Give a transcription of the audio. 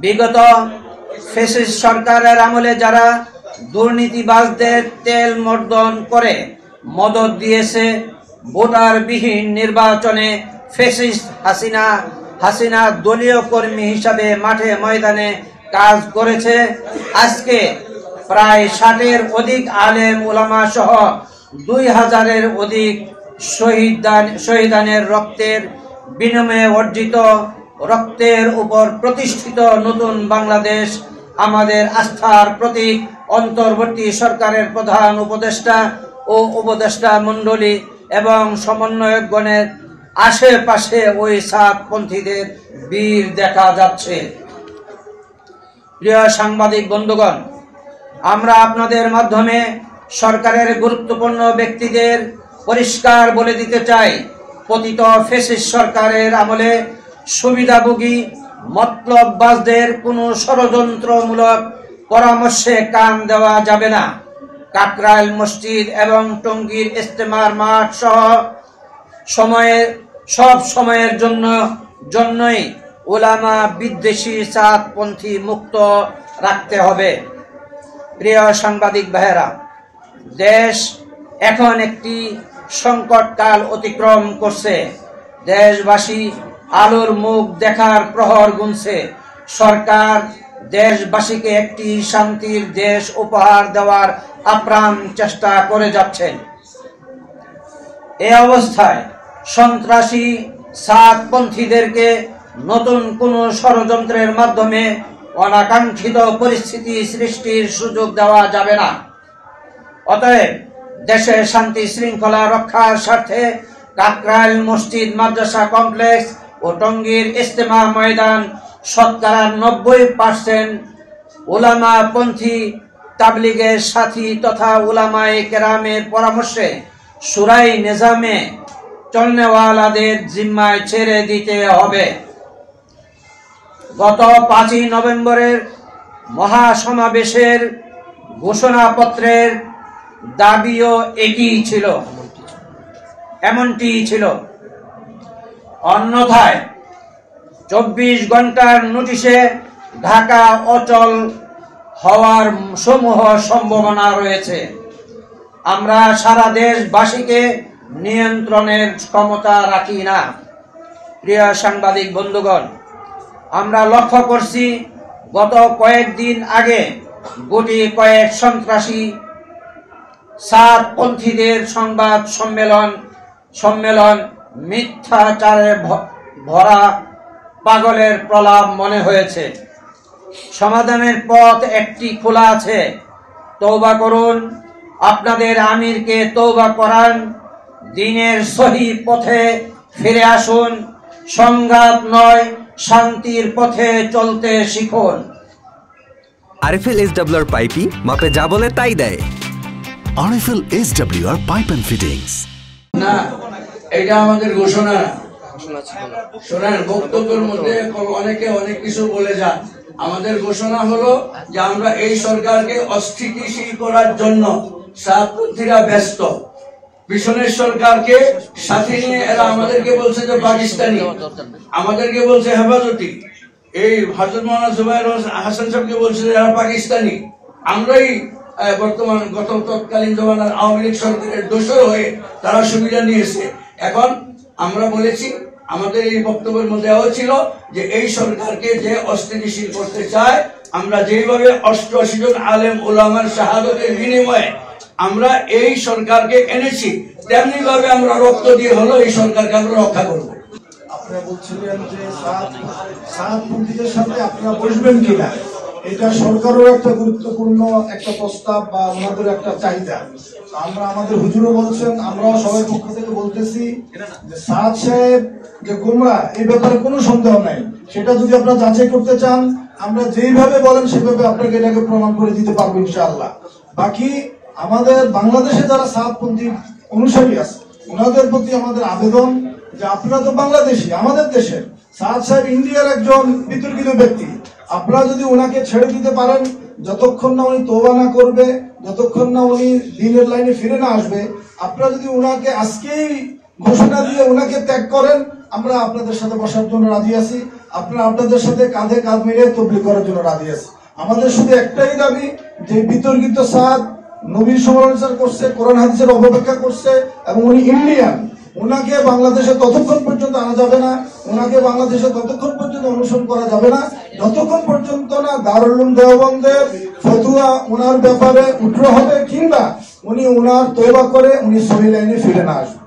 বিগত ফ্যাসিস্ট সরকারের আমলে যারা দুর্নীতিবাজদের তেল মর্দন করে মদত দিয়েছে, ভোটারবিহীন নির্বাচনে ফ্যাসিস্ট হাসিনা দলীয় কর্মী হিসাবে মাঠে ময়দানে কাজ করেছে। আজকে প্রায় 60-এর অধিক আলেম ওলামা সহ 2000-এর অধিক শহীদানের রক্তের বিনিময়ে অর্জিত রক্তের উপর প্রতিষ্ঠিত নতুন বাংলাদেশ আমাদের আস্থার প্রতীক। অন্তর্বর্তী সরকারের প্রধান উপদেষ্টা ও উপদেষ্টা মণ্ডলী এবং সমন্বয়কগণের আশেপাশে ওই সাতপন্থীদের বীর দেখা যাচ্ছে। প্রিয় সাংবাদিক বন্ধুগণ, আমরা আপনাদের মাধ্যমে সরকারের গুরুত্বপূর্ণ ব্যক্তিদের পরিষ্কার বলে দিতে চাই, পতিত ফ্যাসিস্ট সরকারের আমলে সুবিধাভোগী মতলববাজদের কোনো ষড়যন্ত্রমূলক পরামর্শে কান দেওয়া যাবে না। কাকরাইল মসজিদ এবং টঙ্গীর ইজতেমার মাঠ সহ সব সময়ের জন্যই উলামা বিদ্বেষী সাতপন্থী মুক্ত রাখতে হবে। প্রিয় সাংবাদিক ভাইয়েরা, দেশ এখন একটি সংকটকাল অতিক্রম করছে। দেশবাসী আলোর মুখ দেখার প্রহর গুনছে। সরকার দেশবাসীকে একটি শান্তির দেশ উপহার দেওয়ার আপ্রাণ চেষ্টা করে যাচ্ছেন। এই অবস্থায় সন্ত্রাসী সাতপন্থীদেরকে নতুন কোনো ষড়যন্ত্রের মাধ্যমে অনাকাঙ্ক্ষিত পরিস্থিতি সৃষ্টির সুযোগ দেওয়া যাবে না। অতএব দেশের শান্তি শৃঙ্খলা রক্ষার স্বার্থে কাকরাইল মসজিদ মাদ্রাসা কমপ্লেক্স ও টঙ্গীর ইজতেমা ময়দান শতকরা 90% উলামাপন্থী তাবলিগের সাথী তথা উলামায়ে কেরামের পরামর্শে শুরাই নিজামে চলনেওয়ালাদের জিম্মায় ছেড়ে দিতে হবে। গত 5ই নভেম্বরের মহাসমাবেশের ঘোষণাপত্রের দাবিও এমনটি ছিল। অন্যথায় 24 ঘন্টার নোটিশে ঢাকা অচল হওয়ার সমূহ সম্ভাবনা রয়েছে। আমরা সারা দেশবাসীকে নিয়ন্ত্রণের ক্ষমতা রাখি না। প্রিয় সাংবাদিক বন্ধুগণ, আমরা লক্ষ্য করছি গত কয়েকদিন আগে গুটি কয়েক সন্ত্রাসী সাতপন্থীদের সংবাদ সম্মেলন মিথ্যাচারে ভরা পাগলের প্রলাপ মনে হয়েছে। সমাধানের পথ একটি খোলা আছে। তওবা করুন, আপনাদের আমিরকে তওবা করান, দিনের সহি পথে ফিরে আসুন, সংঘাত নয় শান্তির পথে চলতে শিখুন। আরএফএল এসডব্লিউআর পাইপই মাপে যা বলে তাই দেয়। RFL SWR pipe and fittings. না, এটা আমাদের ঘোষণা। শোনেন, বক্তব্যের মধ্যে অনেকে অনেক কিছু বলে যান। আমাদের ঘোষণা হলো যে আমরা এই সরকারকে অস্থিতিশীল করার জন্য সাতপন্থীরা ব্যস্ত। পিছনের সরকারকে সাথে নিয়ে এরা আমাদেরকে বলছে যে পাকিস্তানি, আমাদেরকে বলছে হেফাজতি, এই হযরত মাওলানা জুবায়ের হাসান সাহেবকে বলছে যে এরা পাকিস্তানি। আমরাই বর্তমান তৎকালীন জমানার আওয়ামী লীগ সরকারের দোষর হয়ে তারা সুবিধা নিয়েছে। এখন আমরা বলেছি, আমাদের এই বক্তব্যের মধ্যে ছিল যে এই সরকারকে যে অস্থিতিশীল করতে চায়, আমরা যেভাবে 88 জন আলেম ওলামার শাহাদতের বিনিময়ে আমরা এই সরকারকে এনেছি, তেমনি ভাবে আমরা রক্ত দিয়ে হলো এই সরকারকে আমরা রক্ষা করব। আপনারা বলছিলেন যে সাতপন্থীদের সাথে আপনারা বসবেন কিনা, এটা সরকারের একটা গুরুত্বপূর্ণ একটা প্রস্তাব বা ওনাদের একটা চাহিদা। আমরা আমাদের হুজুরও বলছেন, আমরাও সবাই পক্ষ থেকে বলতেছি যে সাদ সাহেব যে গোমরা, এই ব্যাপারে কোনো সন্দেহ নাই। সেটা যদি আপনারা যাচাই করতে চান, আমরা যেইভাবে বলেন সেভাবে আপনাকে এটাকে প্রমাণ করে দিতে পারবো ইনশাআল্লাহ। বাকি আমাদের বাংলাদেশে যারা সাতপন্থী অনুসারী আছে, ওনাদের প্রতি আমাদের আবেদন যে আপনারা তো বাংলাদেশি, আমাদের দেশের। সাদ সাহেব ইন্ডিয়ার একজন বিতর্কিত ব্যক্তি। আপনারা যদি ওনাকে ছেড়ে দিতে পারেন, যতক্ষণ না উনি তওবা না করবে, যতক্ষণ না উনি দ্বীনের লাইনে ফিরে না আসবে, আপনারা যদি ওনাকে আজকেই ঘোষণা দিয়ে ওনাকে ত্যাগ করেন, আমরা আপনাদের সাথে বসার জন্য রাজি আছি। আপনারা আপনাদের সাথে কাঁধে কাঁধ মিলিয়ে তবলিগ করার জন্য রাজি আছে। আমাদের শুধু একটাই দাবি যে বিতর্কিত সাদ নবীর সমালোচনা করছে, কোরআন হাদিসের অপব্যাখ্যা করছে এবং উনি ইন্ডিয়ান, ওনাকে বাংলাদেশে ততক্ষণ পর্যন্ত আনা যাবে না, ওনাকে বাংলাদেশে ততক্ষণ পর্যন্ত অনুসরণ করা যাবে না যতক্ষণ পর্যন্ত না দারুল উলুম দেওবন্দের ফতোয়া ওনার ব্যাপারে উঠ্র হবে কিংবা উনি ওনার তওবা করে উনি সহিহ লাইনে ফিরে না আসবে।